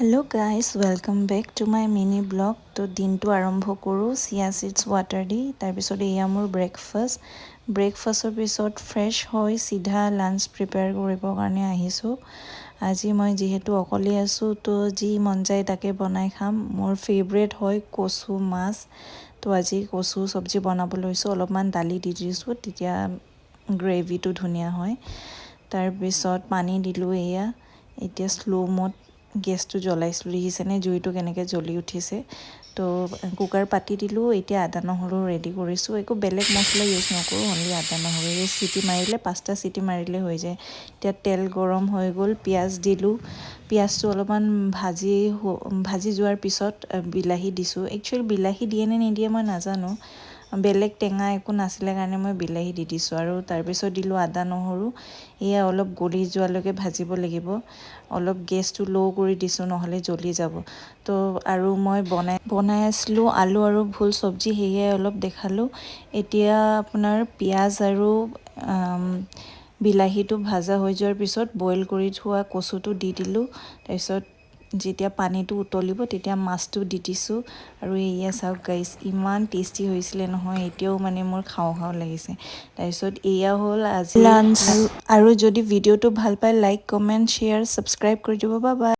hello' guys welcome back to my mini blog তো দিনটো আৰম্ভ কৰোঁ চিয়া চিডছ ৱাটাৰ দি তাৰপিছত এয়া মোৰ ব্ৰেকফাষ্টৰ পিছত ফ্ৰেছ হৈ চিধা লাঞ্চ প্ৰিপেয়াৰ কৰিবৰ কাৰণে আহিছোঁ আজি মই যিহেতু অকলে আছোঁ তো যি মন যায় তাকে বনাই খাম মোৰ ফেভৰেট হয় কচু মাছ তো আজি কচু চব্জি বনাব লৈছোঁ অলপমান দালি দি দিছোঁ তেতিয়া গ্ৰেভিটো ধুনীয়া হয় তাৰপিছত পানী দিলোঁ এয়া এতিয়া শ্ল' মত গেছটো জ্বলাইছিলোঁ দেখিছেনে জুইটো কেনেকৈ জ্বলি উঠিছে তো কুকাৰ পাতি দিলোঁ এতিয়া আদা নহৰু ৰেডি কৰিছোঁ একো বেলেগ মছলা ইউজ নকৰোঁ অনলি আদা নহৰু এই চিটি মাৰিলে 5টা চিটি মাৰিলে হৈ যায় এতিয়া তেল গৰম হৈ গ'ল পিঁয়াজ দিলোঁ পিঁয়াজটো অলপমান ভাজি যোৱাৰ পিছত বিলাহী দিছোঁ একচুৱেলি বিলাহী দিয়ে নে নিদিয়ে মই নাজানো বেলেগ টেঙা একো নাছিলে কাৰণে মই বিলাহী দি দিছোঁ আৰু তাৰপিছত দিলোঁ আদা নহৰু এয়া অলপ গলি যোৱালৈকে ভাজিব লাগিব অলপ গেছটো ল' কৰি দিছোঁ নহ'লে জ্বলি যাব তো আৰু মই বনাই আছিলোঁ আলু আৰু ভোল চব্জি সেয়ে অলপ দেখালোঁ এতিয়া আপোনাৰ পিঁয়াজ আৰু বিলাহীটো ভাজা হৈ যোৱাৰ পিছত বইল কৰি থোৱা কচুটো দি দিলোঁ তাৰপিছত যেতিয়া পানীটো উতলিব তেতিয়া মাছটো দি দিছোঁ আৰু এয়া চাওক গাইছ ইমান টেষ্টি হৈছিলে নহয় এতিয়াও মানে মোৰ খাওঁ লাগিছে তাৰপিছত এয়া হ'ল আজি লাঞ্চ আৰু যদি ভিডিঅ'টো ভাল পায় লাইক কমেণ্ট শ্বেয়াৰ ছাবস্ক্ৰাইব কৰি দিব বাই বাই